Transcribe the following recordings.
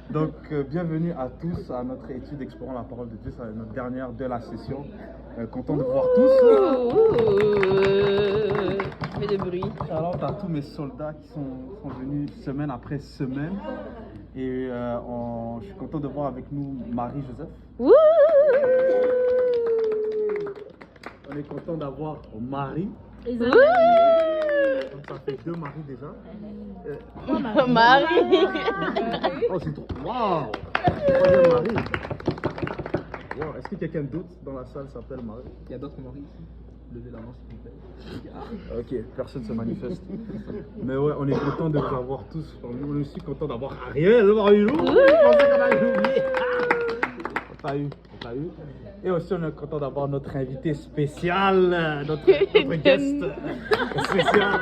Bienvenue à tous à notre étude Explorant la parole de Dieu. C'est notre dernière de la session. Content de vous voir tous. Je fais des bruits. Alors, à tous mes soldats qui sont venus semaine après semaine. Et je suis content de voir avec nous Marie-Joseph. On est content d'avoir Marie. Donc ça fait 2 maris déjà. Marie. Oh, c'est trop. Waouh! Troisième mari. Wow. Est-ce que quelqu'un d'autre dans la salle s'appelle Marie? Il y a d'autres maris ici. Levez la main s'il vous plaît. Ok, personne ne se manifeste. Mais ouais, on est content de vous avoir tous. On est aussi content d'avoir Ariel. Je pensais qu'on allait l'oublier. On t'a eu. Et aussi, on est content d'avoir notre invité spécial, notre guest spécial,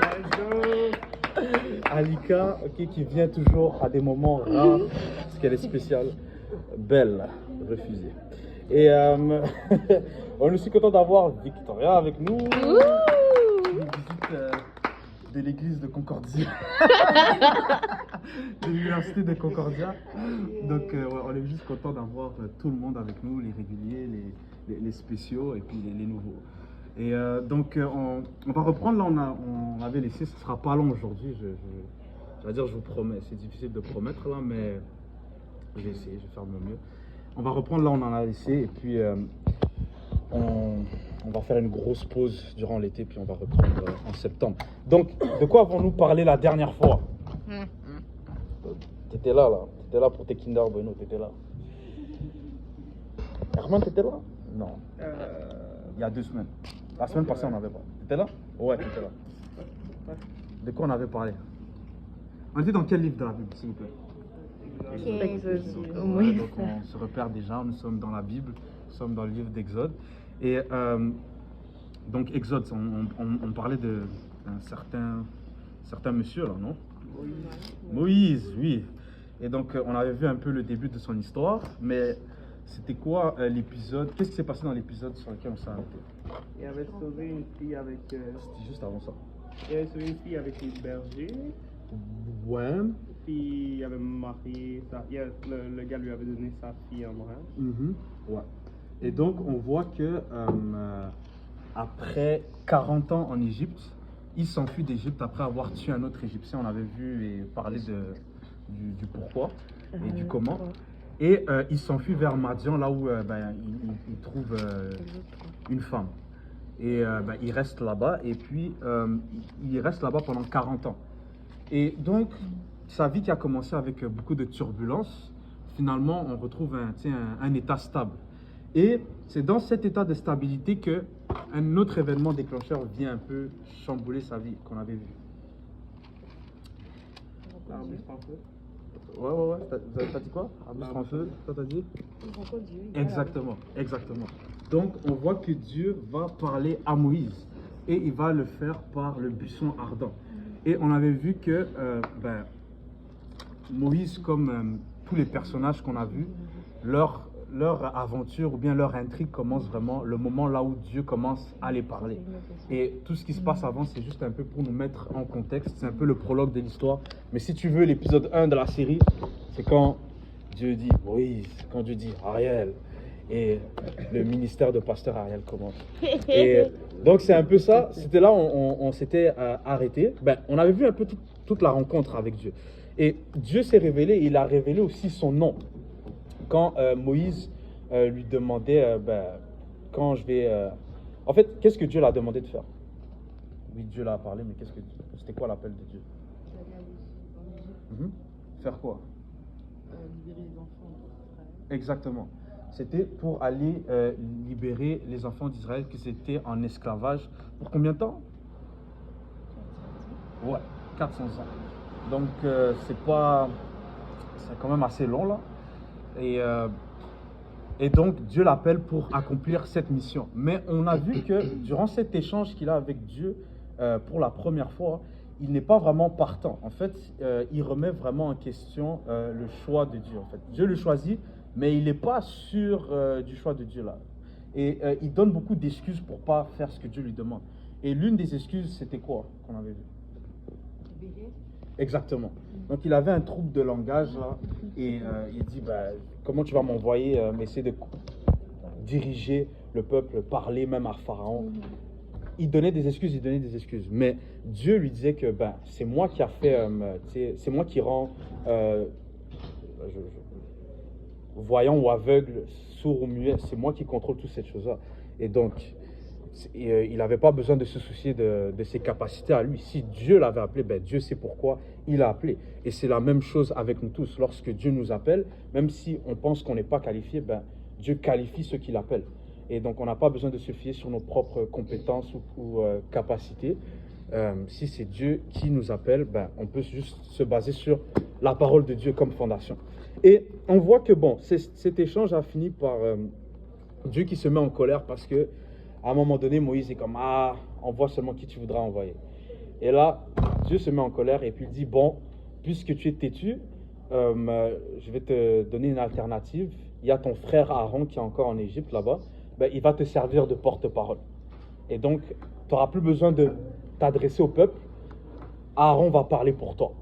Alika, qui vient toujours à des moments rares, parce qu'elle est spéciale, belle, refusée. Et on est aussi content d'avoir Victoria avec nous. Une visite de l'église de Concordia, de l'université de Concordia. Donc on est juste content d'avoir tout le monde avec nous, les réguliers, les spéciaux et puis les nouveaux. Et on va reprendre là, on avait laissé, ce ne sera pas long aujourd'hui, je vais dire, je vous promets, c'est difficile de promettre là, mais je vais essayer, je vais faire de mon mieux. On va reprendre là, on en a laissé, et puis on va faire une grosse pause durant l'été, puis on va reprendre en septembre. Donc, de quoi avons-nous parlé la dernière fois? T'étais là, t'étais là pour tes Kinder Bueno, t'étais là. Herman, t'étais là? Non. Il y a 2 semaines. La semaine passée, on n'avait pas. T'étais là? Ouais, t'étais là. De quoi on avait parlé? On était dans quel livre de la Bible, s'il vous plaît? Oui. Donc on se repère déjà, nous sommes dans la Bible, nous sommes dans le livre d'Exode. Et donc Exode, on parlait d'un certain monsieur là, non? Moïse, oui. Et donc on avait vu un peu le début de son histoire, mais c'était quoi l'épisode? Qu'est-ce qui s'est passé dans l'épisode sur lequel on s'est arrêté? Il avait sauvé une fille avec... C'était juste avant ça. Il avait sauvé une fille avec les bergers. Ouais. Puis il avait marié le gars lui avait donné sa fille en mariage. Ouais. Et donc on voit que après 40 ans en Égypte, il s'enfuit d'Égypte après avoir tué un autre Égyptien. On avait vu et parlé du pourquoi et du comment. Et il s'enfuit vers Madian, là où il trouve une femme. Et il reste là-bas, et puis il reste là-bas pendant 40 ans. Et donc, sa vie qui a commencé avec beaucoup de turbulences, finalement, on retrouve un état stable. Et c'est dans cet état de stabilité qu'un autre événement déclencheur vient un peu chambouler sa vie, qu'on avait vu. L'arbuste en feu. Ouais. T'as dit quoi? Arbuste en feu, t'as dit? Exactement. Donc, on voit que Dieu va parler à Moïse et il va le faire par le buisson ardent. Et on avait vu que Moïse, comme tous les personnages qu'on a vus, leur aventure ou bien leur intrigue commence vraiment le moment là où Dieu commence à les parler. Et tout ce qui se passe avant, c'est juste un peu pour nous mettre en contexte. C'est un peu le prologue de l'histoire. Mais si tu veux, l'épisode 1 de la série, c'est quand Dieu dit Moïse, quand Dieu dit Ariel. Et le ministère de pasteur Ariel commence. Et donc c'est un peu ça. C'était là où on s'était arrêté. On avait vu un peu toute la rencontre avec Dieu. Et Dieu s'est révélé, il a révélé aussi son nom. Quand Moïse lui demandait, quand je vais... En fait, qu'est-ce que Dieu l'a demandé de faire? Oui, Dieu l'a parlé, mais c'était quoi l'appel de Dieu? Faire quoi? Libérer les enfants d'Israël. Exactement. C'était pour aller libérer les enfants d'Israël qui étaient en esclavage. Pour combien de temps? Ouais, 400 ans. Donc, c'est quand même assez long là. Et donc, Dieu l'appelle pour accomplir cette mission. Mais on a vu que durant cet échange qu'il a avec Dieu, pour la première fois, il n'est pas vraiment partant. En fait, il remet vraiment en question le choix de Dieu. En fait, Dieu le choisit, mais il n'est pas sûr du choix de Dieu là. Et il donne beaucoup d'excuses pour ne pas faire ce que Dieu lui demande. Et l'une des excuses, c'était quoi qu'on avait vu? Exactement. Donc il avait un trouble de langage là, et il dit bah, comment tu vas m'envoyer essayer de diriger le peuple, parler même à Pharaon. Il donnait des excuses, mais Dieu lui disait que ben, c'est moi qui a fait, c'est moi qui rend voyant ou aveugle, sourd ou muet, c'est moi qui contrôle toutes ces choses-là. Et donc, il n'avait pas besoin de se soucier de ses capacités à lui. Si Dieu l'avait appelé, ben Dieu sait pourquoi il l'a appelé. Et c'est la même chose avec nous tous. Lorsque Dieu nous appelle, même si on pense qu'on n'est pas qualifié, ben Dieu qualifie ceux qu'il appelle. Et donc, on n'a pas besoin de se fier sur nos propres compétences ou capacités. Si c'est Dieu qui nous appelle, ben, on peut juste se baser sur la parole de Dieu comme fondation. Et on voit que, bon, cet échange a fini par Dieu qui se met en colère parce que à un moment donné, Moïse est comme « Ah, envoie seulement qui tu voudras envoyer. » Et là, Dieu se met en colère et puis il dit « Bon, puisque tu es têtu, je vais te donner une alternative. Il y a ton frère Aaron qui est encore en Égypte là-bas. Ben, il va te servir de porte-parole. Et donc, tu n'auras plus besoin de t'adresser au peuple. Aaron va parler pour toi. »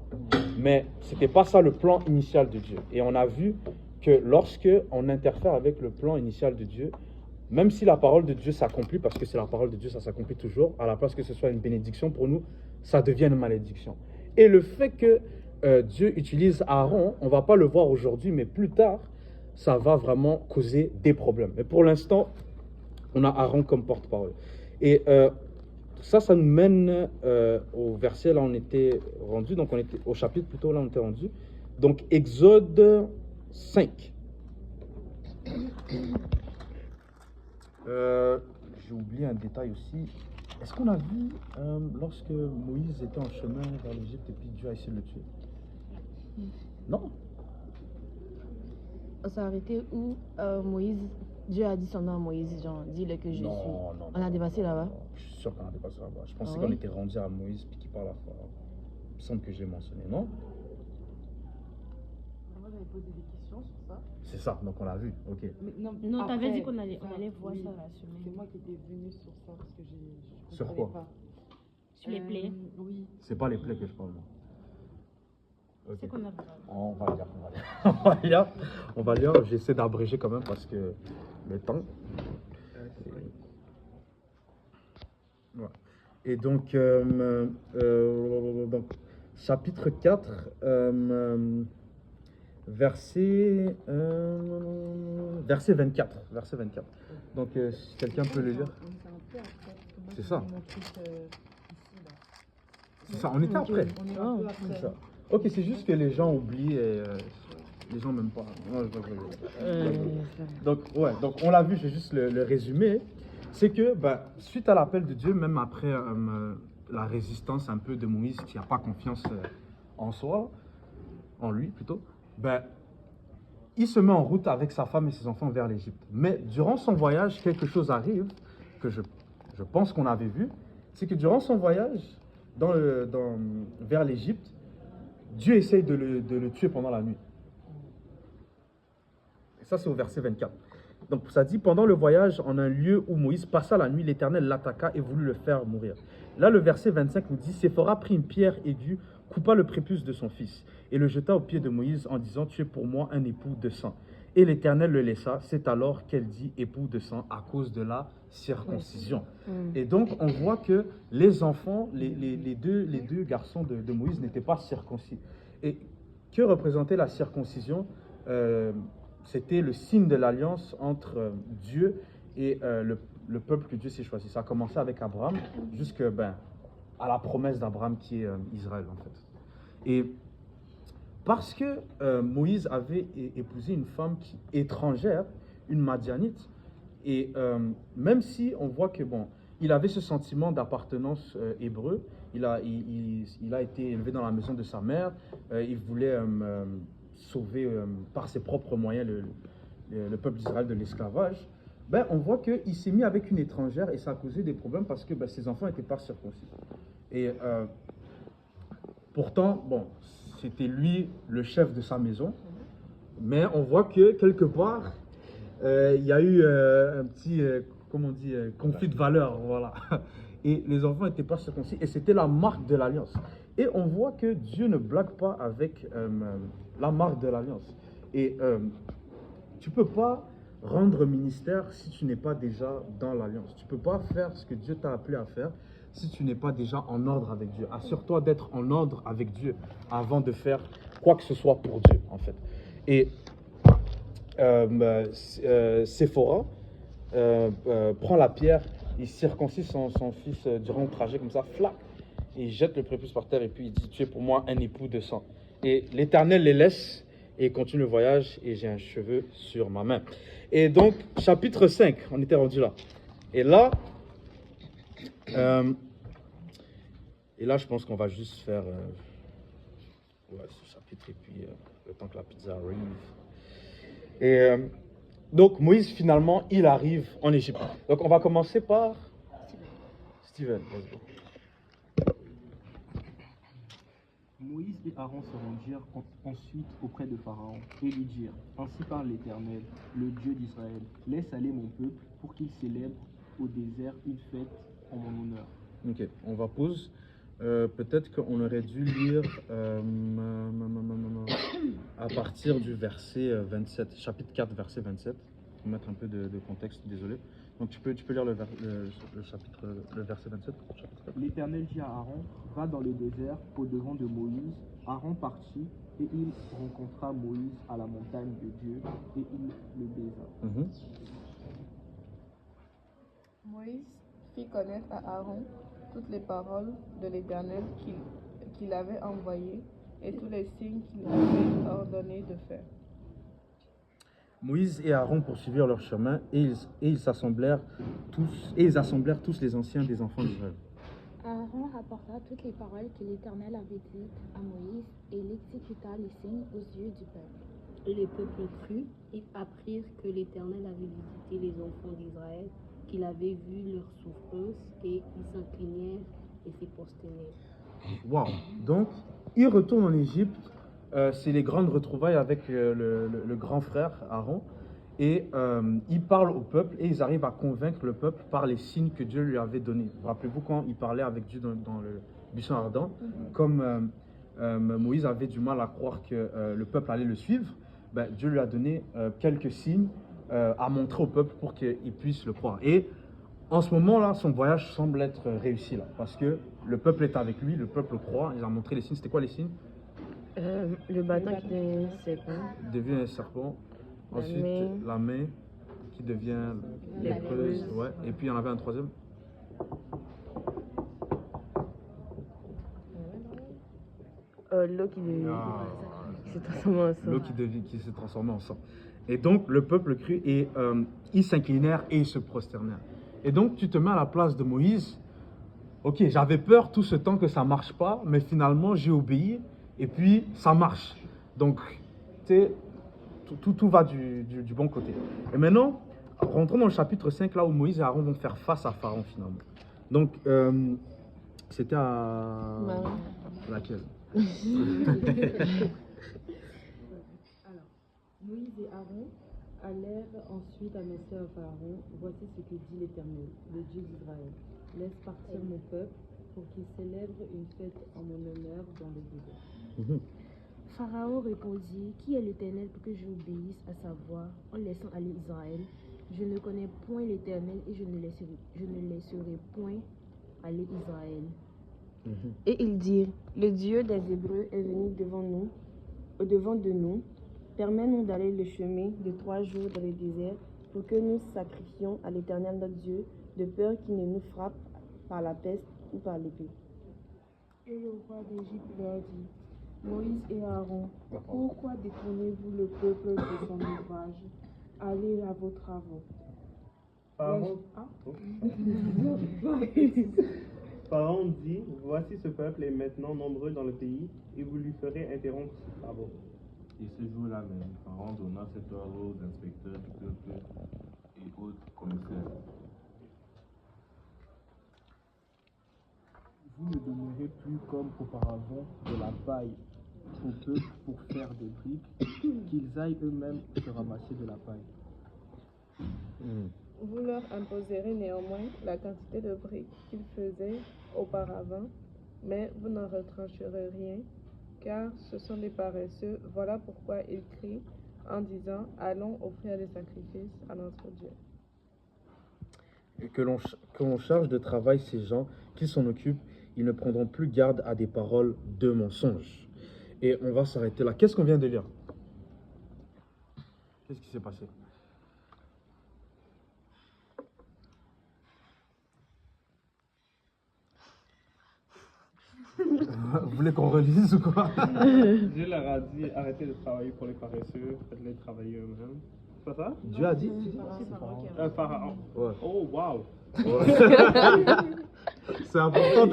Mais ce n'était pas ça le plan initial de Dieu. Et on a vu que lorsque on interfère avec le plan initial de Dieu, même si la parole de Dieu s'accomplit, parce que c'est la parole de Dieu, ça s'accomplit toujours, à la place que ce soit une bénédiction pour nous, ça devient une malédiction. Et le fait que Dieu utilise Aaron, on ne va pas le voir aujourd'hui, mais plus tard, ça va vraiment causer des problèmes. Mais pour l'instant, on a Aaron comme porte-parole. Et ça nous mène au verset, là on était rendu, donc on était au chapitre plutôt, là on était rendu. Donc Exode 5. J'ai oublié un détail aussi. Est-ce qu'on a vu lorsque Moïse était en chemin vers l'Égypte et puis Dieu a essayé de le tuer? Non. On s'est arrêté où Dieu a dit son nom à Moïse, genre, dis-le que je suis. Non. On a dépassé là-bas? Je suis sûr qu'on a dépassé là-bas. Je pensais Ah qu'on oui? était rendu à Moïse puis qu'il parle à Pharaon. Il me semble que j'ai mentionné, non? Moi, j'avais posé des questions sur ça. C'est ça, donc on l'a vu, ok. Mais Non, t'avais dit après, qu'on allait voir oui, ça la semaine. C'est moi qui étais venue sur ça parce que je Sur comprenais quoi? pas. Sur les plaies. Oui. C'est pas les plaies que je parle, moi. Ok. C'est qu'on a On va lire. On va lire. J'essaie d'abréger quand même parce que le temps. Ouais. Et donc, chapitre 4, verset 24. Verset 24. Donc, si quelqu'un peut le lire. C'est ça. C'est ça, on était après. On est un peu après. C'est ça. Ok, c'est juste que les gens oublient et les gens m'aiment pas. Donc, on l'a vu, je vais juste le résumer. C'est que, suite à l'appel de Dieu, même après la résistance un peu de Moïse qui n'a pas confiance en soi, en lui plutôt, il se met en route avec sa femme et ses enfants vers l'Égypte. Mais durant son voyage, quelque chose arrive que je pense qu'on avait vu. C'est que durant son voyage vers l'Égypte, Dieu essaye de le tuer pendant la nuit. Et ça, c'est au verset 24. Donc, ça dit, pendant le voyage, en un lieu où Moïse passa la nuit, l'Éternel l'attaqua et voulut le faire mourir. Là, le verset 25 nous dit, Séphora prit une pierre aiguë, coupa le prépuce de son fils, et le jeta aux pieds de Moïse en disant, tu es pour moi un époux de sang. Et l'Éternel le laissa. C'est alors qu'elle dit époux de sang à cause de la circoncision. Et donc, on voit que les enfants, les deux garçons de Moïse n'étaient pas circoncis. Et que représentait la circoncision? C'était le signe de l'alliance entre Dieu et le peuple que Dieu s'est choisi. Ça a commencé avec Abraham jusqu'à à la promesse d'Abraham qui est Israël en fait. Et parce que Moïse avait épousé une femme étrangère, une Madianite, et même si on voit que il avait ce sentiment d'appartenance hébreu, il a été élevé dans la maison de sa mère, il voulait sauver par ses propres moyens le peuple d'Israël de l'esclavage. On voit qu'il s'est mis avec une étrangère et ça a causé des problèmes parce que ses enfants n'étaient pas circoncis. Et pourtant, c'était lui le chef de sa maison, mais on voit que quelque part, il y a eu un petit, conflit de valeurs, voilà. Et les enfants n'étaient pas circoncis et c'était la marque de l'alliance. Et on voit que Dieu ne blague pas avec la marque de l'alliance. Et tu ne peux pas rendre ministère si tu n'es pas déjà dans l'alliance. Tu ne peux pas faire ce que Dieu t'a appelé à faire si tu n'es pas déjà en ordre avec Dieu. Assure-toi d'être en ordre avec Dieu avant de faire quoi que ce soit pour Dieu, en fait. Et Séphora prend la pierre, il circoncise son fils durant le trajet comme ça, flac, il jette le prépuce par terre et puis il dit: tu es pour moi un époux de sang. Et l'Éternel les laisse et continue le voyage et j'ai un cheveu sur ma main. Et donc, chapitre 5, on était rendu là. Et là, je pense qu'on va juste faire ce chapitre et puis le temps que la pizza arrive. Et donc, Moïse, finalement, il arrive en Égypte. Donc, on va commencer par Steven. Let's go. Moïse et Aaron se rendirent ensuite auprès de Pharaon et lui dirent: ainsi parle l'Éternel, le Dieu d'Israël, laisse aller mon peuple pour qu'il célèbre au désert une fête en mon honneur. Ok, on va pause. Peut-être qu'on aurait dû lire à partir du verset 27, chapitre 4, verset 27, pour mettre un peu de contexte, désolé. Donc tu peux lire le verset 27, chapitre 4. L'Éternel dit à Aaron: va dans le désert au devant de Moïse. Aaron partit et il rencontra Moïse à la montagne de Dieu et il le baisa. Moïse fit connaître à Aaron toutes les paroles de l'Éternel qu'il avait envoyées et tous les signes qu'il avait ordonné de faire. Moïse et Aaron poursuivirent leur chemin et ils assemblèrent tous les anciens des enfants d'Israël. Aaron rapporta toutes les paroles que l'Éternel avait dites à Moïse et il exécuta les signes aux yeux du peuple. Et le peuple crut et apprirent que l'Éternel avait visité les enfants d'Israël, qu'il avait vu leur souffrance et ils s'inclinèrent et se prosternèrent. Waouh! Donc, ils retournent en Égypte. C'est les grandes retrouvailles avec le grand frère Aaron. Et ils parlent au peuple et ils arrivent à convaincre le peuple par les signes que Dieu lui avait donnés. Rappelez-vous quand il parlait avec Dieu dans le buisson ardent, comme Moïse avait du mal à croire que le peuple allait le suivre, ben, Dieu lui a donné quelques signes à montrer au peuple pour qu'il puisse le croire. Et en ce moment-là, son voyage semble être réussi là, parce que le peuple est avec lui, le peuple croit, il a montré les signes. C'était quoi les signes? Le bâton qui devient serpent. Devient un serpent. Ensuite, la main qui devient lépreuse. Ouais. Et puis, il y en avait un troisième. L'eau qui s'est transformée en sang. L'eau qui s'est transformée en sang. Et donc, le peuple crut et ils s'inclinèrent et ils se prosternèrent. Et donc, tu te mets à la place de Moïse. Ok, j'avais peur tout ce temps que ça ne marche pas, mais finalement, j'ai obéi et puis ça marche. Donc, tu sais, tout va du bon côté. Et maintenant, rentrons dans le chapitre 5, là où Moïse et Aaron vont faire face à Pharaon finalement. Donc, c'était à laquelle? Alors, Moïse et Aaron allèrent ensuite annoncer à Pharaon: voici ce que dit l'Éternel, le Dieu d'Israël. Laisse partir mon peuple pour qu'il célèbre une fête en mon honneur dans le désert. Pharaon répondit: qui est l'Éternel pour que j'obéisse à sa voix en laissant aller Israël? Je ne connais point l'Éternel et je ne laisserai point aller Israël. Et ils dirent: le Dieu des Hébreux est venu au-devant de nous. Permets-nous d'aller le chemin de 3 jours dans le désert pour que nous sacrifions à l'Éternel notre Dieu, de peur qu'il ne nous frappe par la peste ou par l'épée. Et le roi d'Égypte leur dit: Moïse et Aaron, pourquoi détournez-vous le peuple de son ouvrage? Allez à vos travaux. Pharaon dit: voici ce peuple est maintenant nombreux dans le pays et vous lui ferez interrompre ses travaux. Et ce jour-là même, Pharaon donna cet ordre aux inspecteurs du peuple et autres commissaires. Vous ne donnerez plus comme auparavant de la paille au peuple pour faire des briques, qu'ils aillent eux-mêmes se ramasser de la paille. Vous leur imposerez néanmoins la quantité de briques qu'ils faisaient auparavant, Mais vous n'en retrancherez rien, car ce sont des paresseux. Voilà pourquoi ils crient en disant, allons offrir des sacrifices à notre Dieu. Et que l'on charge de travail ces gens, qu'ils s'en occupent, ils ne prendront plus garde à des paroles de mensonge. Et on va s'arrêter là. Qu'est-ce qu'on vient de lire? Qu'est-ce qui s'est passé? Vous voulez qu'on relise ou quoi? Dieu leur a dit, arrêtez de travailler pour les paresseux, faites-les travailler eux-mêmes. C'est pas ça? Dieu a dit? Pharaon. Ouais. Oh, wow. C'est important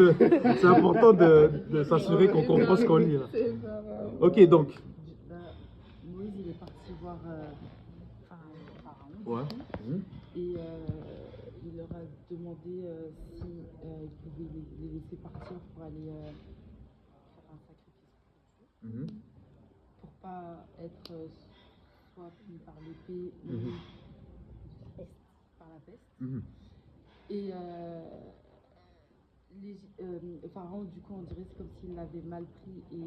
de s'assurer qu'on comprend ce qu'on lit. Là. Ok, donc. Moïse, il est parti voir Pharaon. Ouais. Et il leur a demandé si il pouvait les laisser partir pour aller faire un sacrifice pour pas être soit pris par l'épée ou par la peste. Et Pharaon, du coup, on dirait c'est comme s'il l'avait mal pris et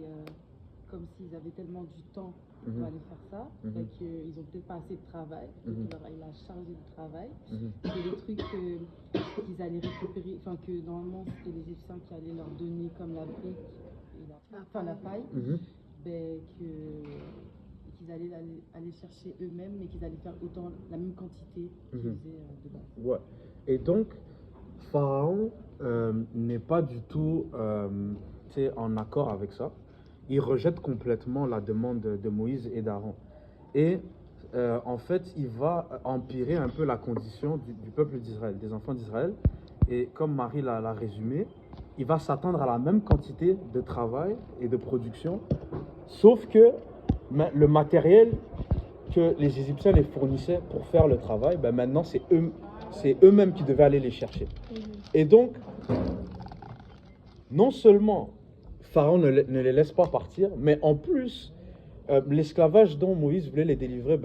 comme s'ils avaient tellement du temps pour aller faire ça, et qu'ils n'ont peut-être pas assez de travail, donc il a chargé de travail. C'est des trucs qu'ils allaient récupérer, enfin que normalement c'était les Égyptiens qui allaient leur donner comme la brique, et la paille, ben, qu'ils allaient aller chercher eux-mêmes, mais qu'ils allaient faire autant la même quantité qu'ils faisaient de base. Ouais. Et donc, Pharaon n'est pas du tout en accord avec ça. Il rejette complètement la demande de Moïse et d'Aaron. Et en fait, il va empirer un peu la condition du peuple d'Israël, des enfants d'Israël. Et comme Marie l'a résumé, il va s'attendre à la même quantité de travail et de production, sauf que le matériel que les Égyptiens les fournissaient pour faire le travail, ben maintenant c'est eux-mêmes qui devaient aller les chercher. Et donc, non seulement Pharaon ne les laisse pas partir, mais en plus, l'esclavage dont Moïse voulait les délivrer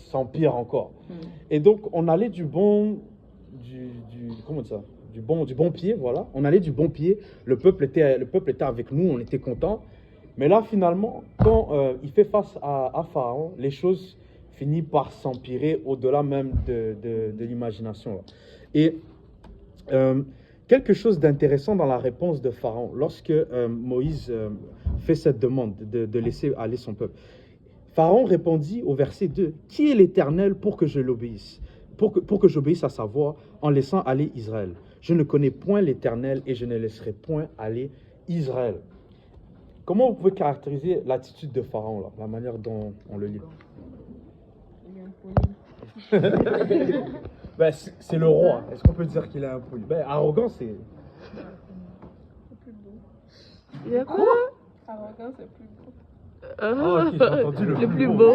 s'empire encore. Et donc, on allait du bon pied, voilà. On allait du bon pied. Le peuple était avec nous, on était contents. Mais là, finalement, quand il fait face à Pharaon, les choses finissent par s'empirer au-delà même de l'imagination. Là. Et quelque chose d'intéressant dans la réponse de Pharaon, lorsque Moïse fait cette demande de laisser aller son peuple, Pharaon répondit au verset 2, « Qui est l'Éternel pour que je l'obéisse, pour que j'obéisse à sa voix en laissant aller Israël? Je ne connais point l'Éternel et je ne laisserai point aller Israël. » Comment vous pouvez caractériser l'attitude de Pharaon, là, la manière dont on le lit? C'est le roi. Est-ce qu'on peut dire qu'il est impoli? Arrogant, c'est... Il y a quoi? Arrogant, c'est plus beau. Ok, j'ai entendu le plus beau.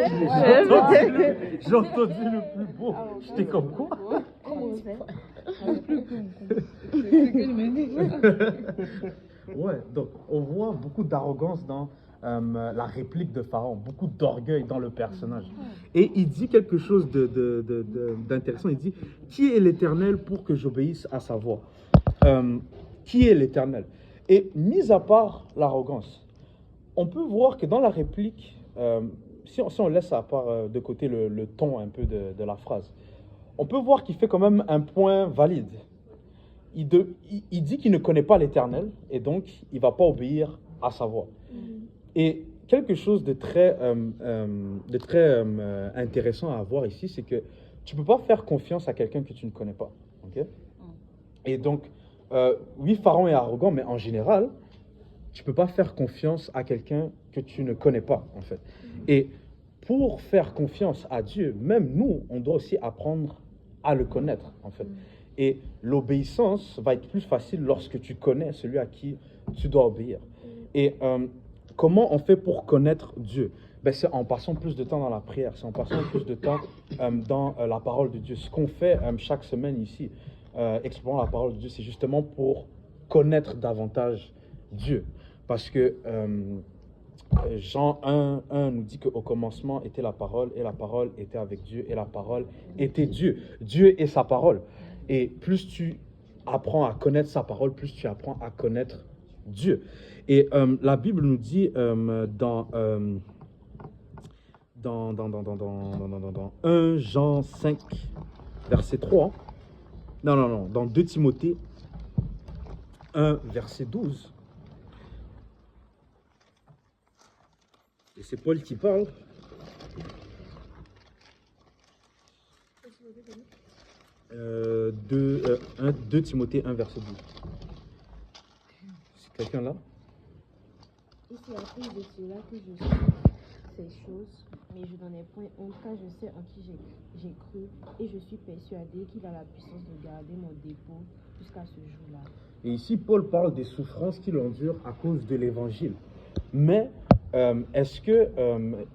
J'ai entendu le plus beau. J'étais comme quoi? Ouais, donc on voit beaucoup d'arrogance dans la réplique de Pharaon, beaucoup d'orgueil dans le personnage. Et il dit quelque chose d'intéressant. Il dit, qui est l'Éternel pour que j'obéisse à sa voix? Qui est l'Éternel? Et mis à part l'arrogance, on peut voir que dans la réplique, si on laisse à part de côté le ton un peu de la phrase, on peut voir qu'il fait quand même un point valide. Il dit qu'il ne connaît pas l'Éternel et donc il ne va pas obéir à sa voix. Et quelque chose de très intéressant à voir ici, c'est que tu ne peux pas faire confiance à quelqu'un que tu ne connais pas. Okay? Et donc, oui, Pharaon est arrogant, mais en général, tu ne peux pas faire confiance à quelqu'un que tu ne connais pas, en fait. Et pour faire confiance à Dieu, même nous, on doit aussi apprendre à le connaître, en fait. Et l'obéissance va être plus facile lorsque tu connais celui à qui tu dois obéir. Et comment on fait pour connaître Dieu? C'est en passant plus de temps dans la prière, c'est en passant plus de temps dans la parole de Dieu. Ce qu'on fait chaque semaine ici, explorant la parole de Dieu, c'est justement pour connaître davantage Dieu. Parce que Jean 1 nous dit qu'au commencement était la parole, et la parole était avec Dieu, et la parole était Dieu. Dieu est sa parole. Et plus tu apprends à connaître sa parole, plus tu apprends à connaître Dieu. Et la Bible nous dit dans 1 Jean 5, verset 3, dans 2 Timothée 1, verset 12, et c'est Paul qui parle. 2 Timothée 1, verset 12. C'est quelqu'un là? Et c'est à cause de cela que je sais ces choses, mais je n'en ai point honte, car je sais en qui j'ai cru, et je suis persuadé qu'il a la puissance de garder mon dépôt jusqu'à ce jour-là. Et ici, Paul parle des souffrances qu'il endure à cause de l'évangile. Mais est-ce que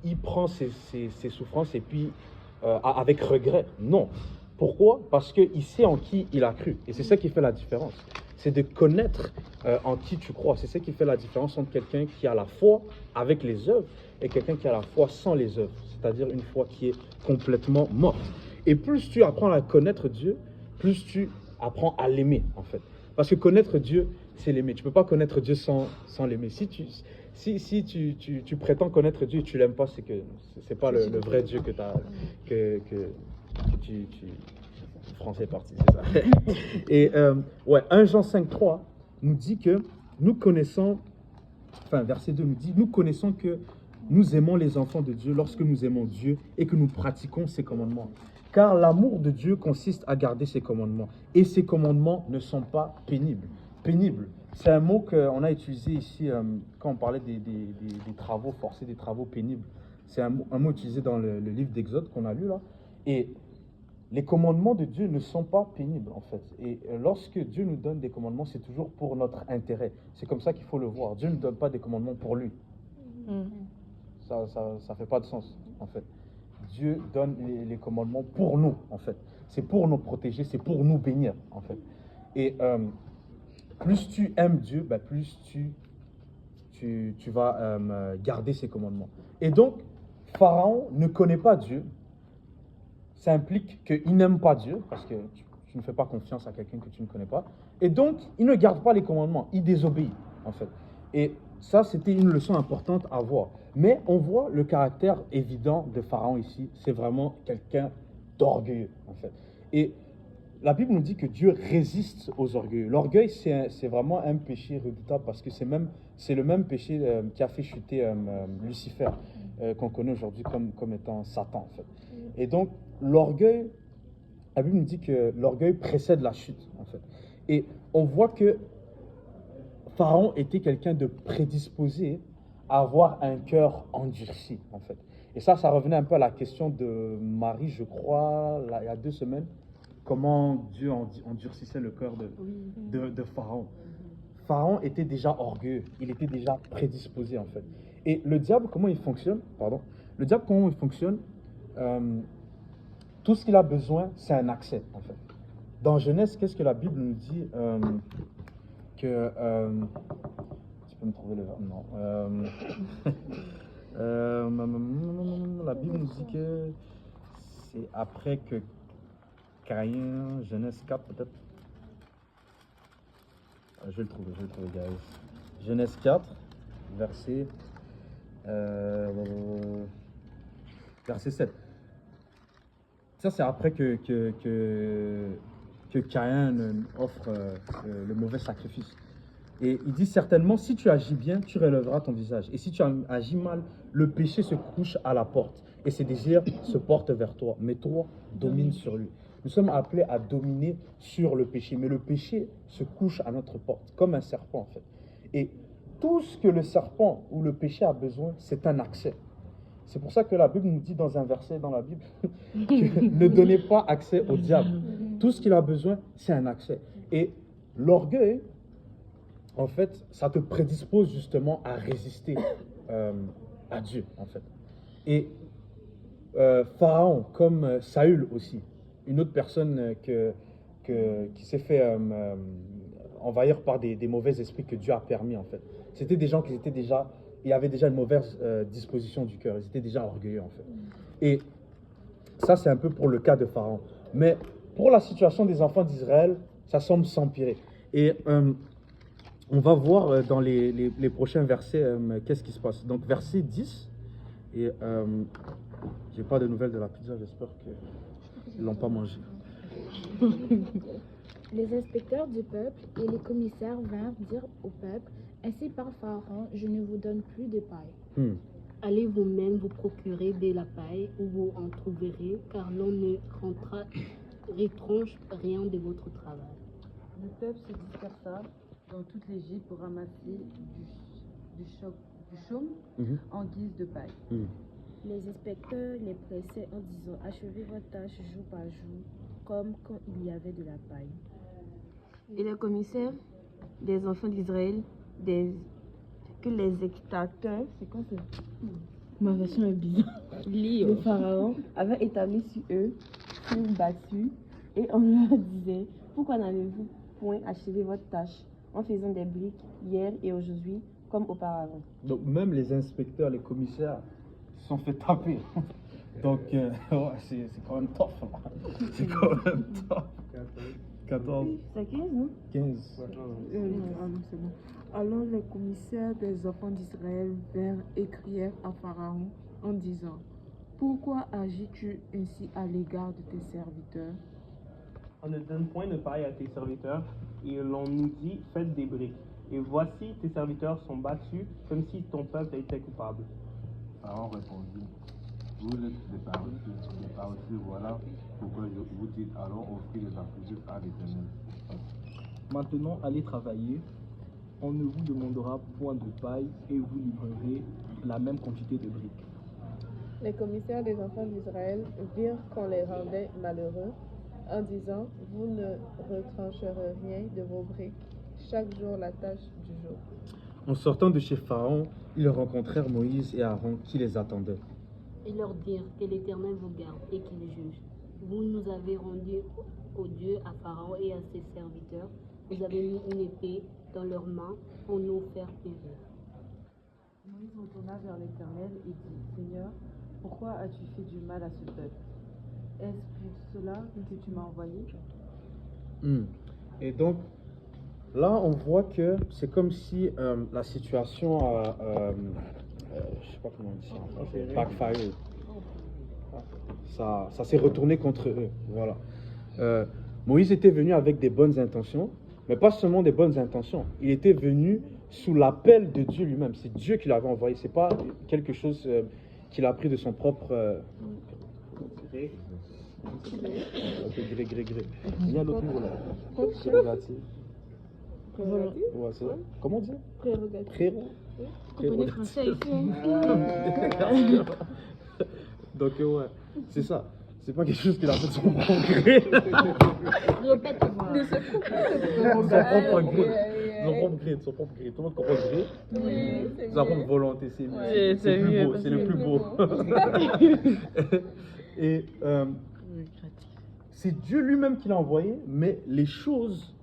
il prend ces souffrances et puis avec regret? Non. Pourquoi? Parce qu'il sait en qui il a cru. Et c'est ça qui fait la différence. C'est de connaître en qui tu crois. C'est ça qui fait la différence entre quelqu'un qui a la foi avec les œuvres et quelqu'un qui a la foi sans les œuvres. C'est-à-dire une foi qui est complètement morte. Et plus tu apprends à connaître Dieu, plus tu apprends à l'aimer, en fait. Parce que connaître Dieu, c'est l'aimer. Tu ne peux pas connaître Dieu sans l'aimer. Si tu prétends connaître Dieu et tu ne l'aimes pas, c'est que ce n'est pas le vrai Dieu que tu français parti, c'est ça. Et 1 Jean 5,3 nous dit que nous connaissons, verset 2 nous dit, nous connaissons que nous aimons les enfants de Dieu lorsque nous aimons Dieu et que nous pratiquons ses commandements. Car l'amour de Dieu consiste à garder ses commandements. Et ses commandements ne sont pas pénibles. Pénible, c'est un mot qu'on a utilisé ici quand on parlait des travaux forcés, des travaux pénibles. C'est un mot utilisé dans le livre d'Exode qu'on a lu là. Et les commandements de Dieu ne sont pas pénibles, en fait. Et lorsque Dieu nous donne des commandements, c'est toujours pour notre intérêt. C'est comme ça qu'il faut le voir. Dieu ne donne pas des commandements pour lui. Ça fait pas de sens, en fait. Dieu donne les commandements pour nous, en fait. C'est pour nous protéger, c'est pour nous bénir, en fait. Et plus tu aimes Dieu, plus tu vas garder ses commandements. Et donc, Pharaon ne connaît pas Dieu. Ça implique qu'il n'aime pas Dieu, parce que tu ne fais pas confiance à quelqu'un que tu ne connais pas. Et donc, il ne garde pas les commandements, il désobéit, en fait. Et ça, c'était une leçon importante à voir. Mais on voit le caractère évident de Pharaon ici. C'est vraiment quelqu'un d'orgueilleux, en fait. Et la Bible nous dit que Dieu résiste aux orgueilleux. L'orgueil, c'est vraiment un péché redoutable, parce que c'est le même péché qui a fait chuter Lucifer, qu'on connaît aujourd'hui comme étant Satan, en fait. Et donc, l'orgueil, la Bible nous dit que l'orgueil précède la chute, en fait. Et on voit que Pharaon était quelqu'un de prédisposé à avoir un cœur endurci, en fait. Et ça revenait un peu à la question de Marie, je crois, il y a 2 semaines, comment Dieu endurcissait le cœur de Pharaon. Pharaon était déjà orgueilleux, il était déjà prédisposé, en fait. Et le diable, comment il fonctionne? Le diable, comment il fonctionne? Tout ce qu'il a besoin, c'est un accès, en fait. Dans Genèse, qu'est-ce que la Bible nous dit que... tu peux me trouver le verbe? Non. La Bible nous dit que c'est après que Caïn, Genèse 4 peut-être. Je vais le trouver, guys. Genèse 4, verset 7. Ça, c'est après que Caïn offre le mauvais sacrifice. Et il dit certainement, si tu agis bien, tu relèveras ton visage. Et si tu agis mal, le péché se couche à la porte. Et ses désirs se portent vers toi. Mais toi, domine sur lui. Nous sommes appelés à dominer sur le péché. Mais le péché se couche à notre porte, comme un serpent, en fait. Et tout ce que le serpent ou le péché a besoin, c'est un accès. C'est pour ça que la Bible nous dit dans un verset dans la Bible que ne donnez pas accès au diable. Tout ce qu'il a besoin, c'est un accès. Et l'orgueil, en fait, ça te prédispose justement à résister à Dieu, en fait. Et Pharaon, comme Saül aussi, une autre personne qui s'est fait envahir par des mauvais esprits que Dieu a permis, en fait. C'était des gens qui étaient déjà... Il avait déjà une mauvaise disposition du cœur. Ils étaient déjà orgueilleux, en fait. Et ça, c'est un peu pour le cas de Pharaon. Mais pour la situation des enfants d'Israël, ça semble s'empirer. Et on va voir dans les prochains versets qu'est-ce qui se passe. Donc verset 10, et j'ai pas de nouvelles de la pizza, j'espère qu'ils l'ont pas mangé. Les inspecteurs du peuple et les commissaires vinrent dire au peuple, ainsi par Pharaon, je ne vous donne plus de paille. Allez vous-même vous procurer de la paille où vous en trouverez, car l'on ne retranche rien de votre travail. Le peuple se dispersa dans toute l'Égypte pour ramasser du chaume en guise de paille. Les inspecteurs les pressaient en disant, achevez votre tâche jour par jour, comme quand il y avait de la paille. Et les commissaires des enfants d'Israël, que les extateurs, c'est quoi ça? Ma version est bizarre. Le pharaon avait établi sur eux, furent battus, et on leur disait, pourquoi n'avez-vous point achevé votre tâche en faisant des briques hier et aujourd'hui comme auparavant? Donc même les inspecteurs, les commissaires se sont fait taper. Donc ouais, c'est quand même tough. C'est quand même tough. 14. C'est 15, non? 15. C'est bon. Alors les commissaires des enfants d'Israël vinrent et crièrent à Pharaon en disant, pourquoi agis-tu ainsi à l'égard de tes serviteurs? On ne donne point de paille à tes serviteurs, et l'on nous dit, faites des briques. Et voici, tes serviteurs sont battus, comme si ton peuple était coupable. Pharaon répondit, vous êtes des paresseux, voilà pourquoi je vous dis, allons offrir des sacrifices à l'Éternel. Maintenant, allez travailler. On ne vous demandera point de paille et vous livrerez la même quantité de briques. Les commissaires des enfants d'Israël virent qu'on les rendait malheureux en disant, vous ne retrancherez rien de vos briques, chaque jour la tâche du jour. En sortant de chez Pharaon, ils rencontrèrent Moïse et Aaron qui les attendaient. Et leur dirent que l'Éternel vous garde et qu'il juge. Vous nous avez rendus odieux à Pharaon et à ses serviteurs. Vous avez mis une épée dans leurs mains pour nous faire périr. Moïse retourna vers l'Éternel et dit, Seigneur, pourquoi as-tu fait du mal à ce peuple? Est-ce pour cela que tu m'as envoyé? Et donc, là, on voit que c'est comme si la situation, je sais pas comment on dit ça en français, backfire. Ça s'est retourné contre eux. Voilà. Moïse était venu avec des bonnes intentions, mais pas seulement des bonnes intentions. Il était venu sous l'appel de Dieu lui-même. C'est Dieu qui l'avait envoyé. C'est pas quelque chose qu'il a pris de son propre gré. Il y a l'autre mot là. Prérogative. Ouais, c'est ça. Comment on dit? Prérogative. Comprenez français ici. Donc ouais, c'est ça. C'est pas quelque chose qu'il a fait de son propre gré. Répète-moi. De son propre gré. Tout le monde comprend le gré. Oui, Sa propre volonté, c'est Oui, c'est plus mieux, beau. C'est le plus beau. Et c'est Dieu lui-même qui l'a envoyé, mais les choses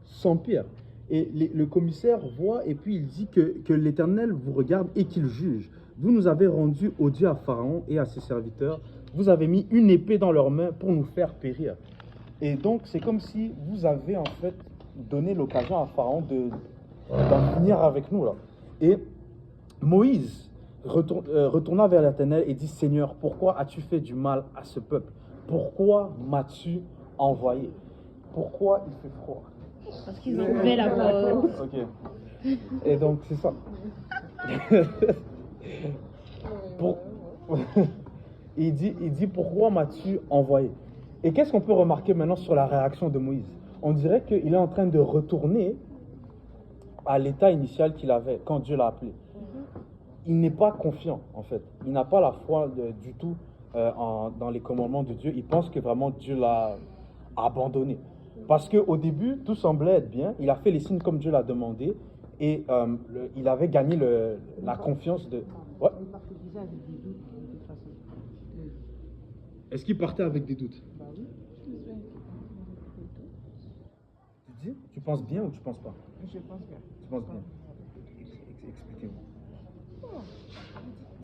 s'empirent. Et le commissaire voit et puis il dit que l'Éternel vous regarde et qu'il juge. Vous nous avez rendus odieux à Pharaon et à ses serviteurs. Vous avez mis une épée dans leurs mains pour nous faire périr. Et donc, c'est comme si vous avez en fait donné l'occasion à Pharaon d'en finir avec nous, là. Et Moïse retourna vers l'Éternel et dit, Seigneur, pourquoi as-tu fait du mal à ce peuple? Pourquoi m'as-tu envoyé? Pourquoi il fait froid? Parce qu'ils ont ouvert la porte. Ok. Et donc, c'est ça. Il dit, pourquoi m'as-tu envoyé? Et qu'est-ce qu'on peut remarquer maintenant sur la réaction de Moïse? On dirait qu'il est en train de retourner à l'état initial qu'il avait quand Dieu l'a appelé. Il n'est pas confiant, en fait. Il n'a pas la foi du tout dans les commandements de Dieu. Il pense que vraiment Dieu l'a abandonné. Parce qu'au début, tout semblait être bien. Il a fait les signes comme Dieu l'a demandé. Et il avait gagné la confiance de... Ouais. Il partait déjà avec des doutes, de toute façon. Est-ce qu'il partait avec des doutes? Bah oui. Tu dis? Tu penses bien ou tu penses pas? Je pense bien. Tu penses bien? Expliquez-moi.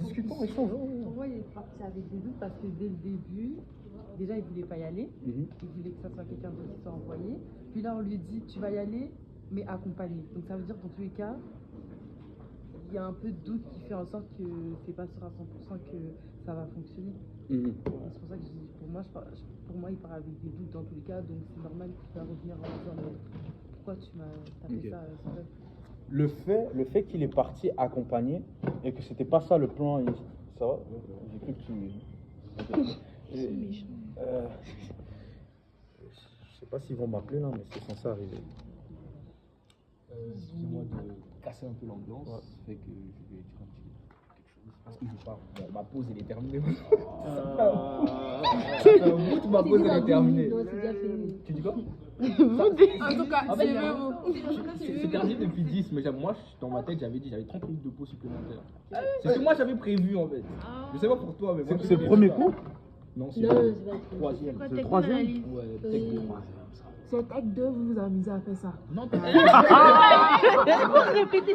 Discutons, échangeons. Pourquoi il est parti avec des doutes? Parce que dès le début, déjà il voulait pas y aller. Il voulait que ça soit quelqu'un d'autre qui soit envoyé. Puis là on lui dit tu vas y aller, mais accompagné. Donc ça veut dire dans tous les cas, il y a un peu de doute qui fait en sorte que c'est pas sûr à 100% que ça va fonctionner. Mhm. C'est pour ça que je dis, pour moi, il part avec des doutes dans tous les cas, donc c'est normal qu'il va revenir en disant mais pourquoi tu m'as fait ça Samuel. Le fait qu'il est parti accompagné et que c'était pas ça le plan, ça va? J'ai cru que tu. C'est méchant. Je sais pas s'ils vont m'appeler là, mais c'est censé arriver. Excusez-moi de casser un peu l'ambiance, fait que je vais dire un petit quelque chose. Parce que je pars. Bon, ma pause elle est terminée. Ma pause elle est terminée. Non, c'est déjà fini. Tu dis quoi? En tout cas, En fait, suivez-vous. c'est terminé depuis 10, mais moi, dans ma tête, j'avais dit j'avais 30 minutes de pause supplémentaire. C'est ce que moi j'avais prévu en fait. Je sais pas pour toi, mais moi, C'est le premier cours? Non, c'est Non, le c'est pas fini. troisième. C'est le troisième? Ouais, peut-être le troisième. C'est Tech 2, vous vous amusez à faire ça. Non, Répétez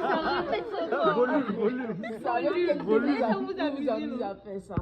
ça, répétez ça. Volume. Sérieux, vous vous amusez à faire ça.